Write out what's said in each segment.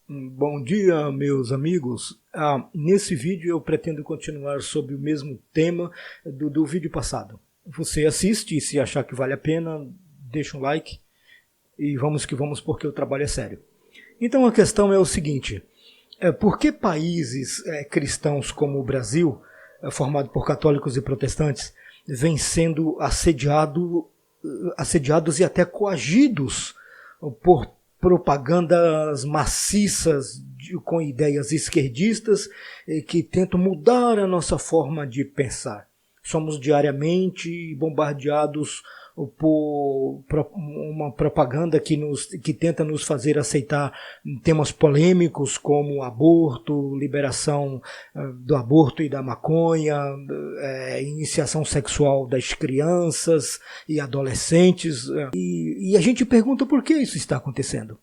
Bom dia, meus amigos. Nesse vídeo eu pretendo continuar sobre o mesmo tema do vídeo passado. Você assiste e se achar que vale a pena, deixa um like e vamos que vamos porque o trabalho é sério. Então a questão é o seguinte, por que países cristãos como o Brasil, formado por católicos e protestantes, vêm sendo assediados e até coagidos por propagandas maciças com ideias esquerdistas que tentam mudar a nossa forma de pensar? Somos diariamente bombardeados por uma propaganda que tenta nos fazer aceitar temas polêmicos como aborto, liberação do aborto e da maconha, iniciação sexual das crianças e adolescentes. E a gente pergunta por que isso está acontecendo.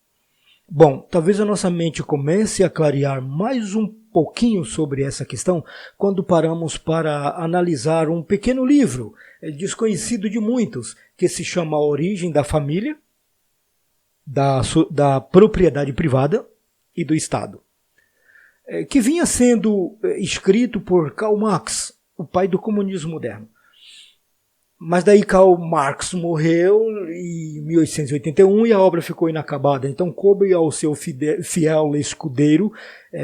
Bom, talvez a nossa mente comece a clarear mais um pouquinho sobre essa questão quando paramos para analisar um pequeno livro desconhecido de muitos, que se chama A Origem da Família, da Propriedade Privada e do Estado, que vinha sendo escrito por Karl Marx, o pai do comunismo moderno. Mas daí Karl Marx morreu em 1881 e a obra ficou inacabada. Então coube ao seu fiel escudeiro,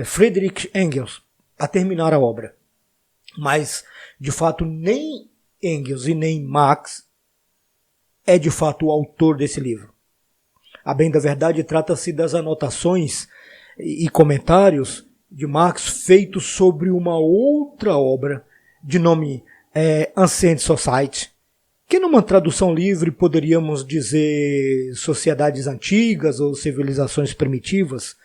Friedrich Engels, a terminar a obra. Mas, de fato, nem Engels e nem Marx é de fato o autor desse livro. A bem da verdade, trata-se das anotações e comentários de Marx feitos sobre uma outra obra de nome Ancient Society, que numa tradução livre poderíamos dizer sociedades antigas ou civilizações primitivas,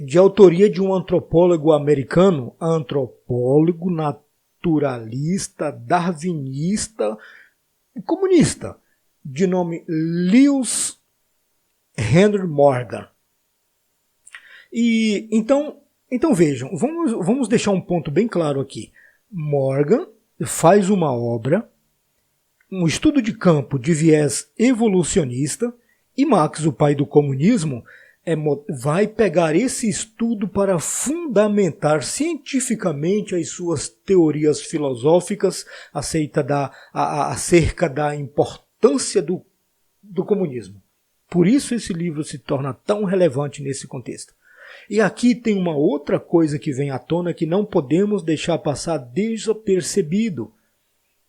de autoria de um antropólogo americano, antropólogo, naturalista, darwinista e comunista, de nome Lewis Henry Morgan. E então vejam, vamos deixar um ponto bem claro aqui. Morgan faz uma obra, um estudo de campo de viés evolucionista, e Marx, o pai do comunismo, vai pegar esse estudo para fundamentar cientificamente as suas teorias filosóficas acerca da importância do comunismo. Por isso esse livro se torna tão relevante nesse contexto. E aqui tem uma outra coisa que vem à tona que não podemos deixar passar desapercebido.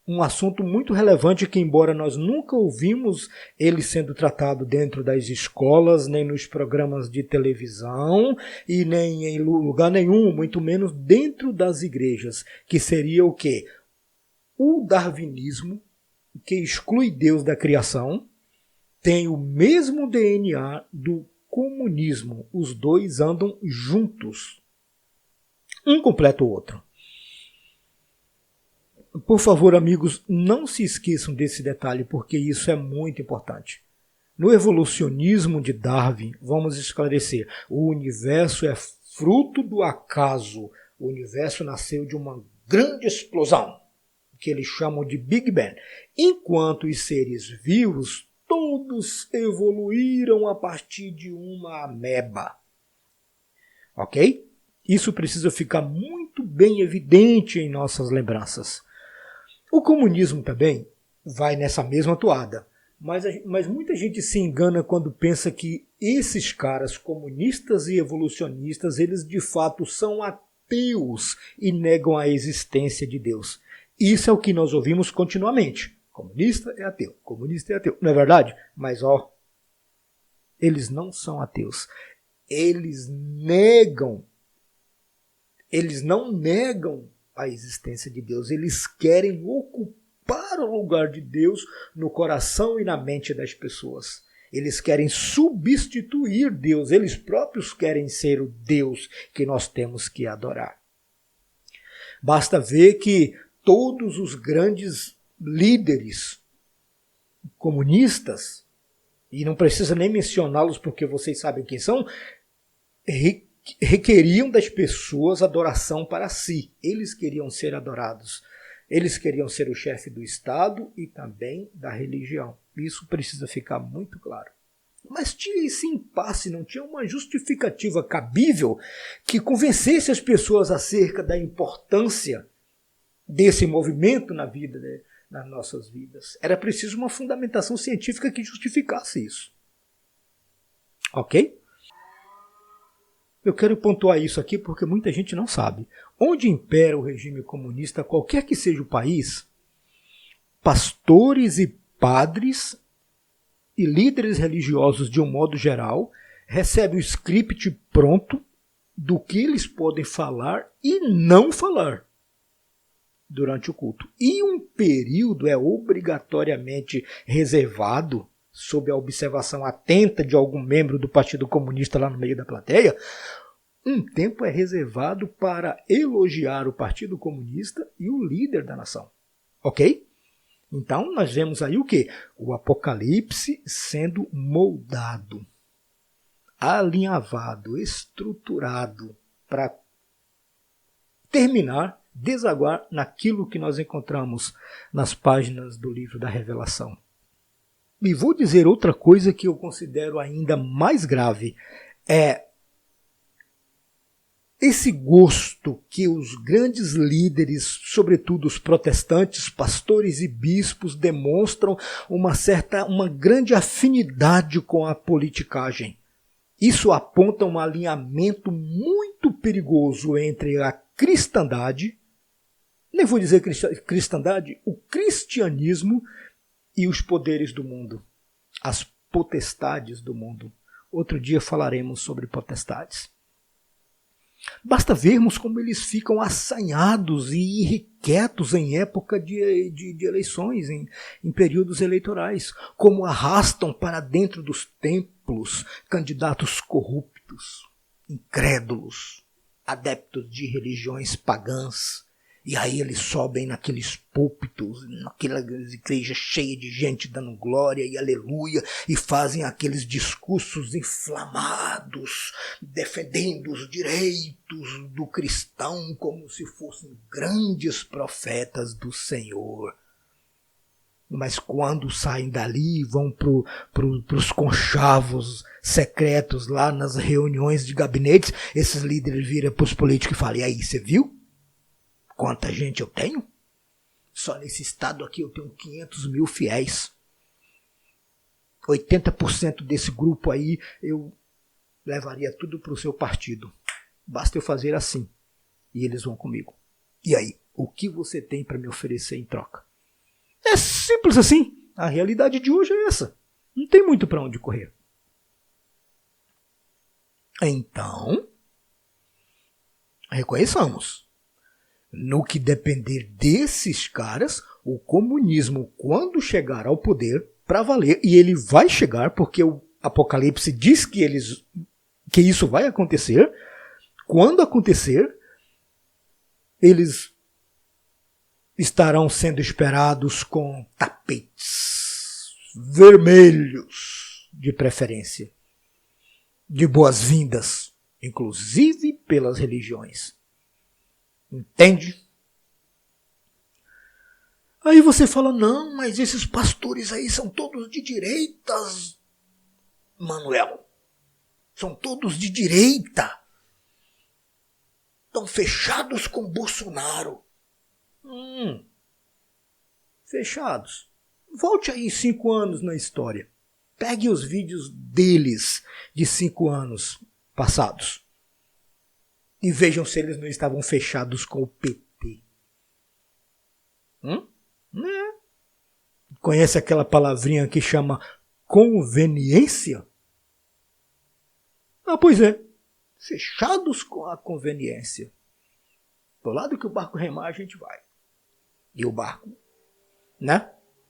Um assunto muito relevante que, embora nós nunca ouvimos ele sendo tratado dentro das escolas, nem nos programas de televisão e nem em lugar nenhum, muito menos dentro das igrejas, que seria o quê? O darwinismo, que exclui Deus da criação, tem o mesmo DNA do comunismo. Os dois andam juntos. Um completa o outro. Por favor, amigos, não se esqueçam desse detalhe, porque isso é muito importante. No evolucionismo de Darwin, vamos esclarecer, o universo é fruto do acaso. O universo nasceu de uma grande explosão, que eles chamam de Big Bang, enquanto os seres vivos todos evoluíram a partir de uma ameba. Ok? Isso precisa ficar muito bem evidente em nossas lembranças. O comunismo também vai nessa mesma toada, mas muita gente se engana quando pensa que esses caras comunistas e evolucionistas, eles de fato são ateus e negam a existência de Deus. Isso é o que nós ouvimos continuamente. Comunista é ateu, comunista é ateu. Não é verdade? Mas eles não são ateus. Eles não negam a existência de Deus. Eles querem ocupar o lugar de Deus no coração e na mente das pessoas. Eles querem substituir Deus. Eles próprios querem ser o Deus que nós temos que adorar. Basta ver que todos os grandes líderes comunistas, e não precisa nem mencioná-los porque vocês sabem quem são, requeriam das pessoas adoração para si. Eles queriam ser adorados. Eles queriam ser o chefe do Estado e também da religião. Isso precisa ficar muito claro. Mas tinha esse impasse, não tinha uma justificativa cabível que convencesse as pessoas acerca da importância desse movimento na vida, né, nas nossas vidas. Era preciso uma fundamentação científica que justificasse isso. Ok? Eu quero pontuar isso aqui porque muita gente não sabe. Onde impera o regime comunista, qualquer que seja o país, pastores e padres e líderes religiosos, de um modo geral, recebem o script pronto do que eles podem falar e não falar durante o culto. E um período é obrigatoriamente reservado, sob a observação atenta de algum membro do Partido Comunista lá no meio da plateia, um tempo é reservado para elogiar o Partido Comunista e o líder da nação. Ok? Então, nós vemos aí o quê? O Apocalipse sendo moldado, alinhavado, estruturado para terminar, desaguar naquilo que nós encontramos nas páginas do livro da Revelação. E vou dizer outra coisa que eu considero ainda mais grave, é esse gosto que os grandes líderes, sobretudo os protestantes, pastores e bispos, demonstram uma grande afinidade com a politicagem. Isso aponta um alinhamento muito perigoso entre a cristandade, nem vou dizer cristandade, o cristianismo e os poderes do mundo, as potestades do mundo. Outro dia falaremos sobre potestades. Basta vermos como eles ficam assanhados e irrequietos em época de eleições, em períodos eleitorais, como arrastam para dentro dos templos candidatos corruptos, incrédulos, adeptos de religiões pagãs. E aí eles sobem naqueles púlpitos, naquela igreja cheia de gente dando glória e aleluia, e fazem aqueles discursos inflamados, defendendo os direitos do cristão como se fossem grandes profetas do Senhor. Mas quando saem dali e vão para os conchavos secretos lá nas reuniões de gabinetes, esses líderes viram para os políticos e falam: e aí, você viu? Quanta gente eu tenho? Só nesse estado aqui eu tenho 500 mil fiéis. 80% desse grupo aí eu levaria tudo para o seu partido. Basta eu fazer assim. E eles vão comigo. E aí, o que você tem para me oferecer em troca? É simples assim. A realidade de hoje é essa. Não tem muito para onde correr. Então, reconheçamos. No que depender desses caras, o comunismo, quando chegar ao poder, para valer, e ele vai chegar, porque o Apocalipse diz que isso vai acontecer, quando acontecer, eles estarão sendo esperados com tapetes vermelhos, de preferência, de boas-vindas, inclusive pelas religiões. Entende? Aí você fala: não, mas esses pastores aí são todos de direitas, Manuel. São todos de direita. Estão fechados com Bolsonaro. Fechados. Volte aí 5 anos na história. Pegue os vídeos deles de 5 anos passados. E vejam se eles não estavam fechados com o PT. Conhece aquela palavrinha que chama conveniência? Pois é. Fechados com a conveniência. Do lado que o barco remar, a gente vai. E o barco, né?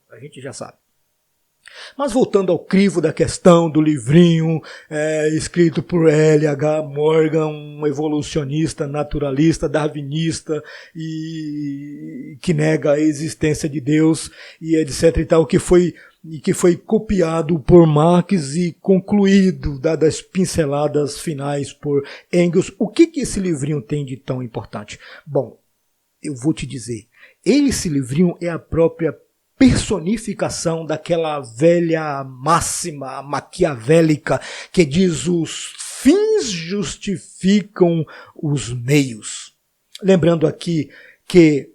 A gente já sabe. Mas voltando ao crivo da questão do livrinho escrito por L.H. Morgan, um evolucionista, naturalista, darwinista e que nega a existência de Deus e etc e tal, que foi copiado por Marx e concluído, dadas pinceladas finais por Engels. O que esse livrinho tem de tão importante? Bom, eu vou te dizer, esse livrinho é a própria personificação daquela velha máxima maquiavélica que diz: os fins justificam os meios. Lembrando aqui que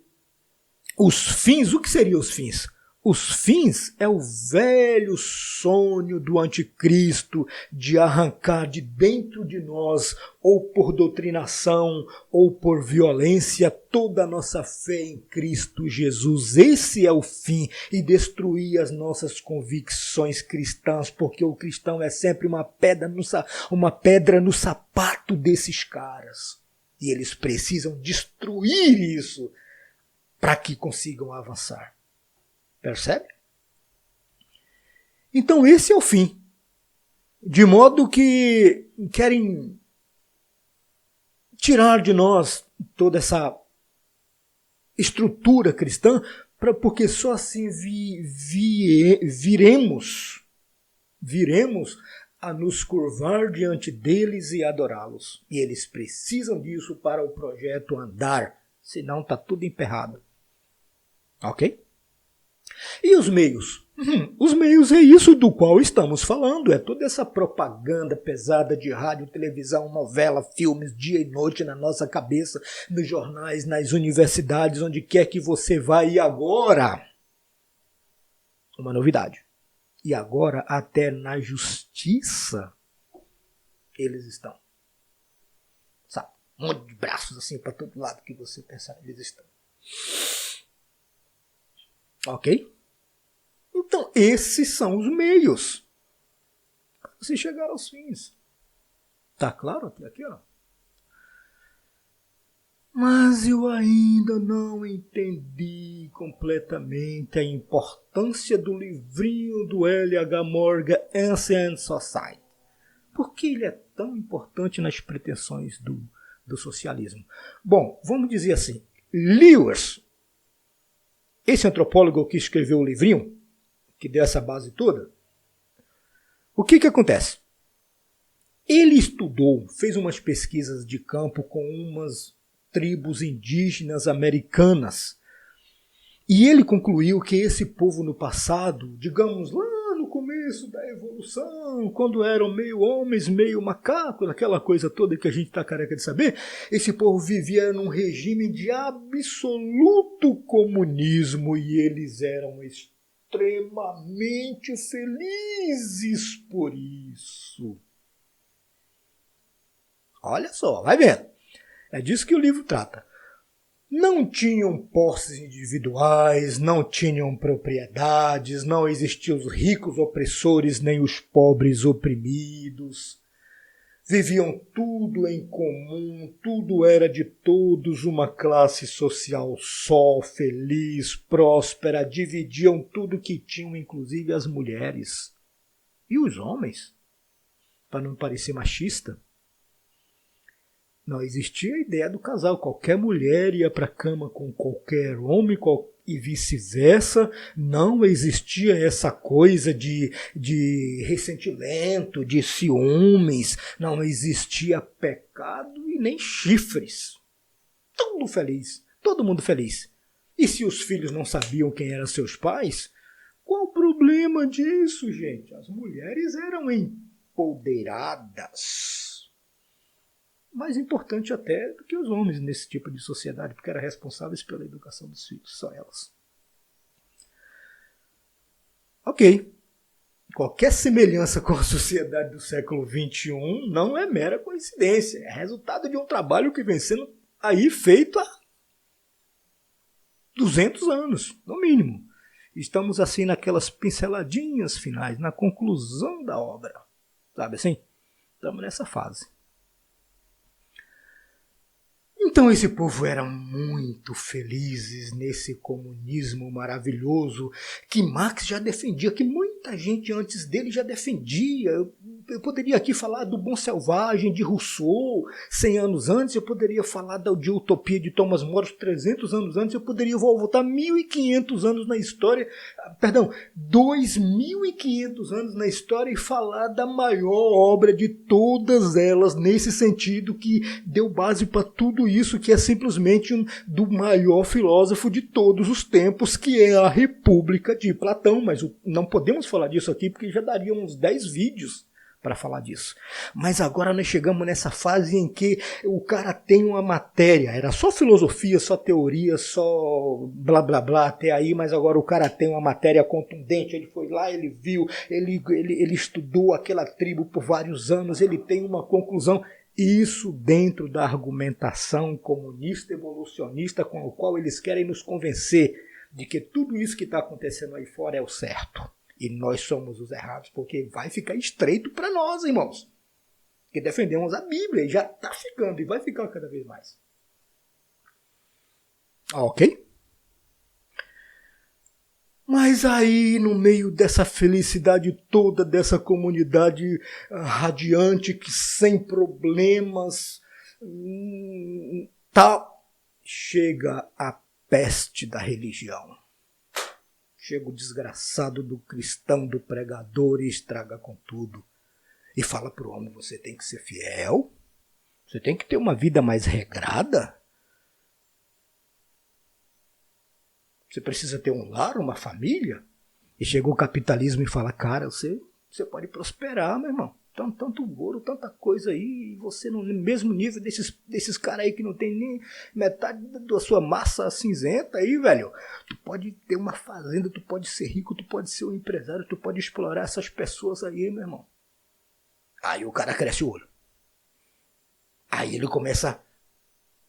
os fins, o que seriam os fins? Os fins é o velho sonho do anticristo de arrancar de dentro de nós, ou por doutrinação, ou por violência, toda a nossa fé em Cristo Jesus. Esse é o fim, e destruir as nossas convicções cristãs, porque o cristão é sempre uma pedra no sapato desses caras. E eles precisam destruir isso para que consigam avançar. Percebe? Então esse é o fim. De modo que querem tirar de nós toda essa estrutura cristã, porque só assim viremos a nos curvar diante deles e adorá-los. E eles precisam disso para o projeto andar, senão está tudo emperrado. Ok? E os meios? Os meios é isso do qual estamos falando, é toda essa propaganda pesada de rádio, televisão, novela, filmes, dia e noite na nossa cabeça, nos jornais, nas universidades, onde quer que você vá. E agora, uma novidade, e agora até na justiça eles estão. Sabe, um monte de braços assim para todo lado que você pensar, eles estão. Ok? Então, esses são os meios para você chegar aos fins. Tá claro até aqui, ó? Mas eu ainda não entendi completamente a importância do livrinho do L.H. Morgan, Ancient Society. Por que ele é tão importante nas pretensões do socialismo? Bom, vamos dizer assim, Lewis, esse antropólogo que escreveu o livrinho, que deu essa base toda, o que acontece? Ele estudou, fez umas pesquisas de campo com umas tribos indígenas americanas, e ele concluiu que esse povo no passado, digamos lá no começo da evolução, quando eram meio homens, meio macacos, aquela coisa toda que a gente está careca de saber, esse povo vivia num regime de absoluto comunismo e eles eram extremamente felizes por isso. Olha só, vai vendo. É disso que o livro trata. Não tinham posses individuais, não tinham propriedades, não existiam os ricos opressores nem os pobres oprimidos. Viviam tudo em comum, tudo era de todos, uma classe social só, feliz, próspera, dividiam tudo que tinham, inclusive as mulheres. E os homens, para não parecer machista, não existia a ideia do casal. Qualquer mulher ia para a cama com qualquer homem e vice-versa. Não existia essa coisa de ressentimento, de ciúmes. Não existia pecado e nem chifres. Tudo feliz, todo mundo feliz. E se os filhos não sabiam quem eram seus pais, qual o problema disso, gente? As mulheres eram empoderadas. Mais importante até do que os homens nesse tipo de sociedade, porque eram responsáveis pela educação dos filhos, só elas. Ok. Qualquer semelhança com a sociedade do século XXI não é mera coincidência, é resultado de um trabalho que vem sendo aí feito há 200 anos, no mínimo. Estamos assim naquelas pinceladinhas finais, na conclusão da obra. Sabe assim? Estamos nessa fase. Então esse povo era muito felizes nesse comunismo maravilhoso que Marx já defendia, que muito muita gente antes dele já defendia. Eu poderia aqui falar do Bom Selvagem, de Rousseau, 100 anos antes. Eu poderia falar de Utopia de Thomas More, 300 anos antes. Eu poderia voltar 1.500 anos na história, perdão, 2.500 anos na história e falar da maior obra de todas elas, nesse sentido que deu base para tudo isso, que é simplesmente do maior filósofo de todos os tempos, que é a República de Platão. Mas não podemos falar disso aqui porque já daria uns 10 vídeos para falar disso. Mas agora nós chegamos nessa fase em que o cara tem uma matéria, era só filosofia, só teoria, só blá blá blá até aí, mas agora o cara tem uma matéria contundente, ele foi lá, ele viu, ele estudou aquela tribo por vários anos, ele tem uma conclusão. Isso dentro da argumentação comunista evolucionista com a qual eles querem nos convencer de que tudo isso que está acontecendo aí fora é o certo. E nós somos os errados, porque vai ficar estreito para nós, irmãos. Que defendemos a Bíblia, e já está ficando, e vai ficar cada vez mais. Ok? Mas aí, no meio dessa felicidade toda, dessa comunidade radiante, que sem problemas, chega a peste da religião. Chega o desgraçado do cristão, do pregador, e estraga com tudo. E fala para o homem, você tem que ser fiel, você tem que ter uma vida mais regrada, você precisa ter um lar, uma família. E chega o capitalismo e fala, cara, você pode prosperar, meu irmão. Tanto ouro, tanta coisa aí, e você no mesmo nível desses caras aí que não tem nem metade da sua massa cinzenta aí, velho. Tu pode ter uma fazenda, tu pode ser rico, tu pode ser um empresário, tu pode explorar essas pessoas aí, meu irmão. Aí o cara cresce o olho. Aí ele começa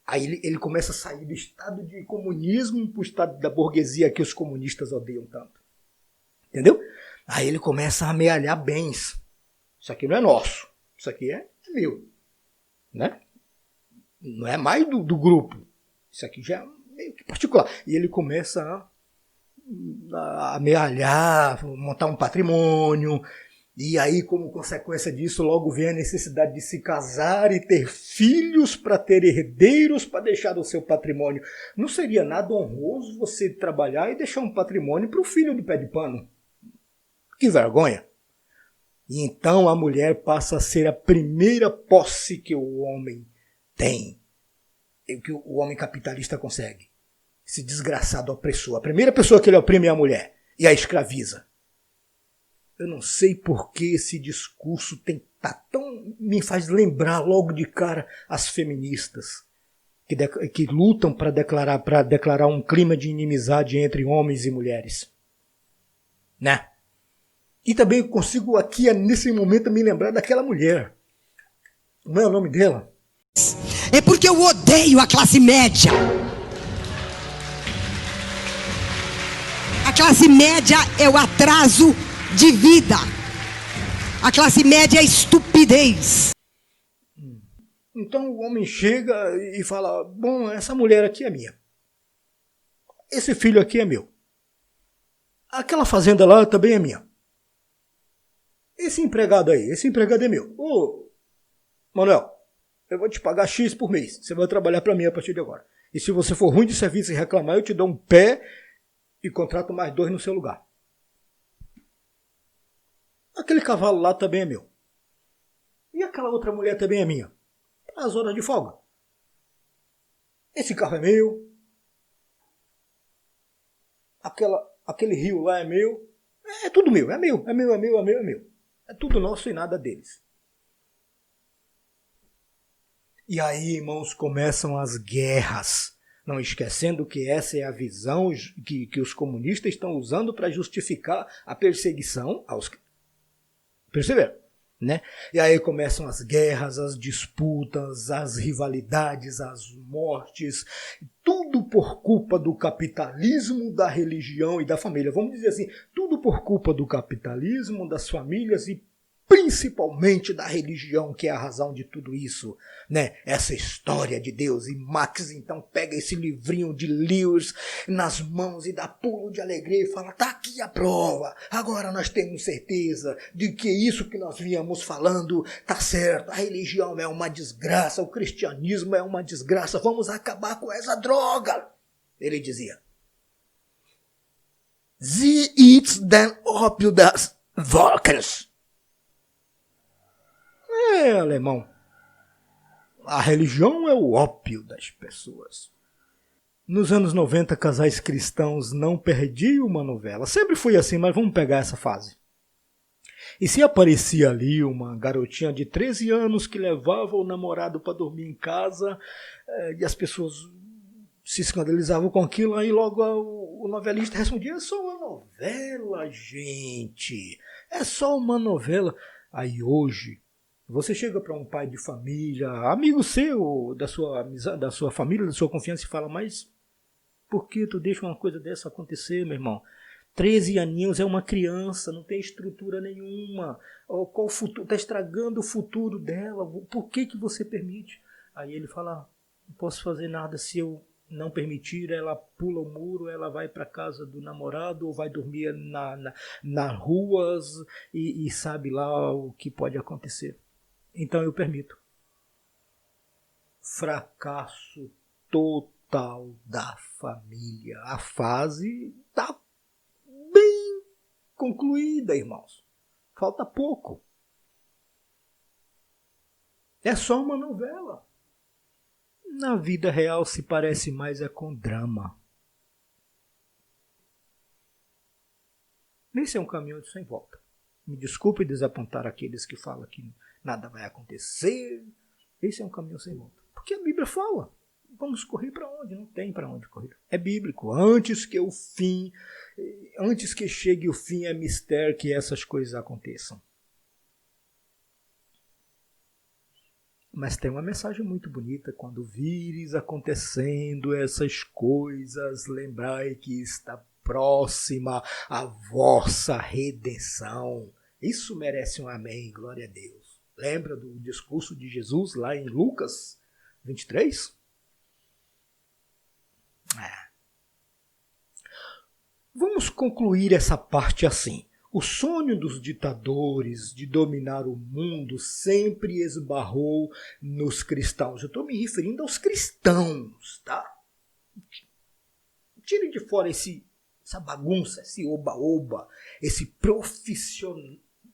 a sair do estado de comunismo para o estado da burguesia que os comunistas odeiam tanto. Entendeu? Aí ele começa a amealhar bens. Isso aqui não é nosso, isso aqui é meu, né? Não é mais do grupo, isso aqui já é meio que particular. E ele começa a amealhar, montar um patrimônio, e aí, como consequência disso, logo vem a necessidade de se casar e ter filhos para ter herdeiros para deixar o seu patrimônio. Não seria nada honroso você trabalhar e deixar um patrimônio para o filho do pé de pano? Que vergonha! E então a mulher passa a ser a primeira posse que o homem tem, que o homem capitalista consegue. Esse desgraçado opressor. A primeira pessoa que ele oprime é a mulher e a escraviza. Eu não sei por que esse discurso me faz lembrar logo de cara as feministas que lutam para declarar um clima de inimizade entre homens e mulheres. Né? E também consigo aqui, nesse momento, me lembrar daquela mulher. Como é o nome dela? É porque eu odeio a classe média. A classe média é o atraso de vida. A classe média é a estupidez. Então o homem chega e fala, bom, essa mulher aqui é minha. Esse filho aqui é meu. Aquela fazenda lá também é minha. Esse empregado é meu. Ô, Manuel, eu vou te pagar X por mês. Você vai trabalhar para mim a partir de agora. E se você for ruim de serviço e reclamar, eu te dou um pé e contrato mais 2 no seu lugar. Aquele cavalo lá também é meu. E aquela outra mulher também é minha. As horas de folga. Esse carro é meu. Aquele rio lá é meu. É tudo meu. É meu. É tudo nosso e nada deles. E aí, irmãos, começam as guerras. Não esquecendo que essa é a visão que os comunistas estão usando para justificar a perseguição aos... Perceberam? Né? E aí começam as guerras, as disputas, as rivalidades, as mortes, tudo por culpa do capitalismo, da religião e da família. Vamos dizer assim, tudo por culpa do capitalismo, das famílias e principalmente da religião, que é a razão de tudo isso, né? Essa história de Deus. E Max então pega esse livrinho de Lewis nas mãos e dá pulo de alegria e fala: tá aqui a prova, agora nós temos certeza de que isso que nós víamos falando tá certo, a religião é uma desgraça, o cristianismo é uma desgraça, vamos acabar com essa droga, ele dizia. Sie ist den Opium des Volkes. Alemão. A religião é o ópio das pessoas. Nos anos 90, casais cristãos não perdiam uma novela. Sempre foi assim, mas vamos pegar essa fase. E se aparecia ali uma garotinha de 13 anos que levava o namorado para dormir em casa, e as pessoas se escandalizavam com aquilo, aí logo o novelista respondia: é só uma novela, gente. É só uma novela. Aí hoje, você chega para um pai de família, amigo seu, da sua família, da sua confiança, e fala: mas por que tu deixa uma coisa dessa acontecer, meu irmão? 13 aninhos é uma criança, não tem estrutura nenhuma. Qual futuro? Está estragando o futuro dela. Por que você permite? Aí ele fala: não posso fazer nada se eu não permitir. Ela pula o muro, ela vai para casa do namorado ou vai dormir nas ruas e sabe lá o que pode acontecer. Então eu permito. Fracasso total da família. A fase está bem concluída, irmãos. Falta pouco. É só uma novela. Na vida real se parece mais com drama. Esse é um caminho sem volta. Me desculpe desapontar aqueles que falam que nada vai acontecer. Esse é um caminho sem volta. Porque a Bíblia fala. Vamos correr para onde? Não tem para onde correr. É bíblico. Antes que chegue o fim, é mistério que essas coisas aconteçam. Mas tem uma mensagem muito bonita: quando vires acontecendo essas coisas, lembrai que está próxima a vossa redenção. Isso merece um amém, glória a Deus. Lembra do discurso de Jesus lá em Lucas 23? Vamos concluir essa parte assim. O sonho dos ditadores de dominar o mundo sempre esbarrou nos cristãos. Eu estou me referindo aos cristãos, tá? Tire de fora essa bagunça, esse oba-oba, esse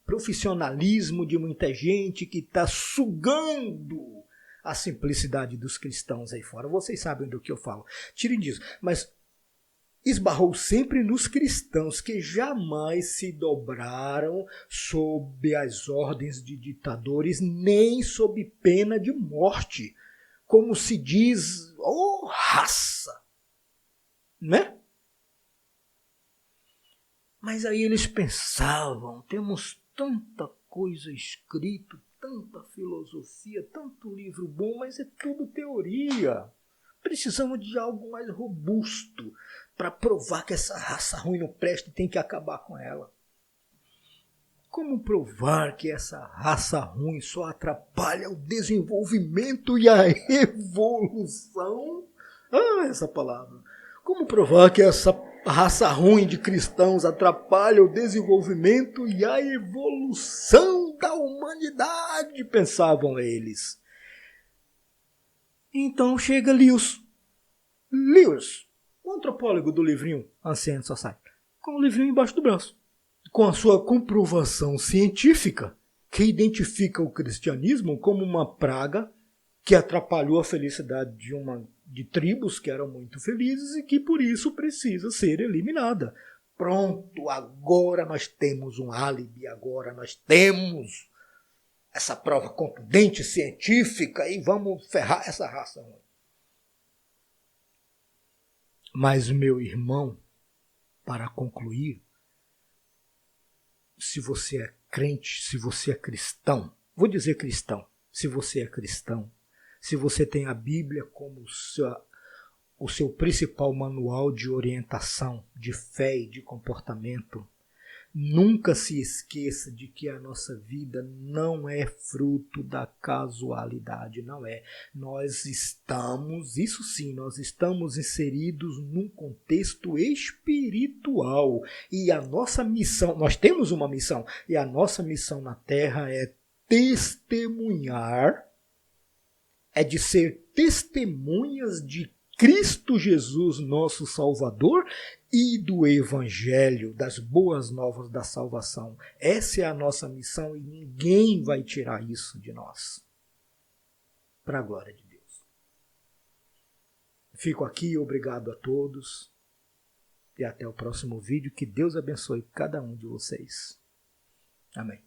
profissionalismo de muita gente que está sugando a simplicidade dos cristãos aí fora. Vocês sabem do que eu falo. Tirem disso. Mas esbarrou sempre nos cristãos que jamais se dobraram sob as ordens de ditadores, nem sob pena de morte, como se diz, raça, né? Mas aí eles pensavam: temos tanta coisa escrita, tanta filosofia, tanto livro bom, mas é tudo teoria. Precisamos de algo mais robusto para provar que essa raça ruim não presta e tem que acabar com ela. Como provar que essa raça ruim só atrapalha o desenvolvimento e a evolução? Essa palavra. Como provar que essa raça ruim de cristãos atrapalha o desenvolvimento e a evolução da humanidade, pensavam eles. Então chega Lewis, o antropólogo do livrinho Ancient Society, com o livrinho embaixo do braço, com a sua comprovação científica, que identifica o cristianismo como uma praga que atrapalhou a felicidade de tribos que eram muito felizes e que por isso precisa ser eliminada. Pronto, agora nós temos um álibi, agora nós temos essa prova contundente, científica, e vamos ferrar essa raça. Mas, meu irmão, para concluir, se você é crente, se você é cristão, vou dizer cristão, se você é cristão, se você tem a Bíblia como o seu principal manual de orientação, de fé e de comportamento, Nunca se esqueça de que a nossa vida não é fruto da casualidade, não é. Nós estamos inseridos num contexto espiritual. E a nossa missão, nós temos uma missão, e a nossa missão na Terra é testemunhar, é de ser testemunhas de Cristo Jesus, nosso Salvador, e do Evangelho, das boas novas da salvação. Essa é a nossa missão e ninguém vai tirar isso de nós. Para a glória de Deus. Fico aqui, obrigado a todos e até o próximo vídeo. Que Deus abençoe cada um de vocês. Amém.